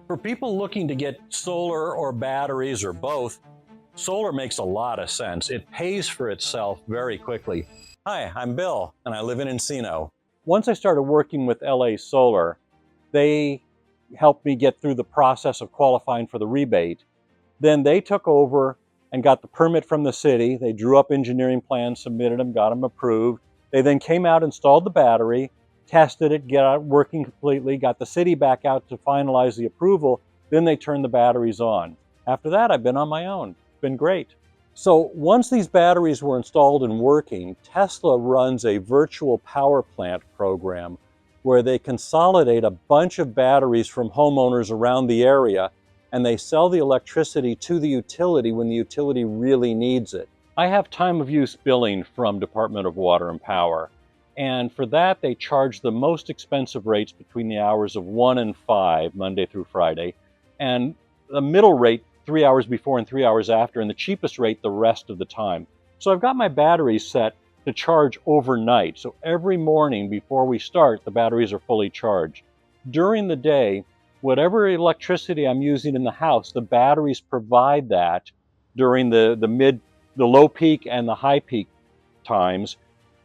For people looking to get solar or batteries or both, solar makes a lot of sense. It pays for itself very quickly. Hi, I'm Bill, and I live in Encino. Once I started working with LA Solar, they helped me get through the process of qualifying for the rebate. Then they took over and got the permit from the city. They drew up engineering plans, submitted them, got them approved. They then came out, installed the battery, tested it, got it working completely, got the city back out to finalize the approval. Then they turned the batteries on. After that, I've been on my own. It's been great. So once these batteries were installed and working, Tesla runs a virtual power plant program where they consolidate a bunch of batteries from homeowners around the area, and they sell the electricity to the utility when the utility really needs it. I have time of use billing from Department of Water and Power, and for that they charge the most expensive rates between the hours of 1 and 5, Monday through Friday, and the middle rate 3 hours before and 3 hours after, and the cheapest rate the rest of the time. So I've got my batteries set to charge overnight. So every morning before we start, the batteries are fully charged. During the day, whatever electricity I'm using in the house, the batteries provide that during the low peak and the high peak times,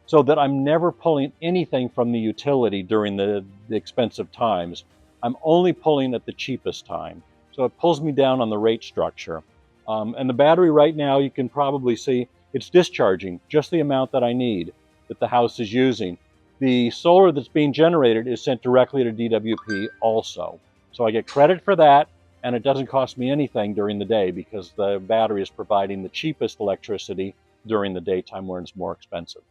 so that I'm never pulling anything from the utility during the expensive times. I'm only pulling at the cheapest time. So it pulls me down on the rate structure. And the battery right now, you can probably see, it's discharging just the amount that I need, that the house is using. The solar that's being generated is sent directly to DWP also. So I get credit for that, and it doesn't cost me anything during the day because the battery is providing the cheapest electricity during the daytime when it's more expensive.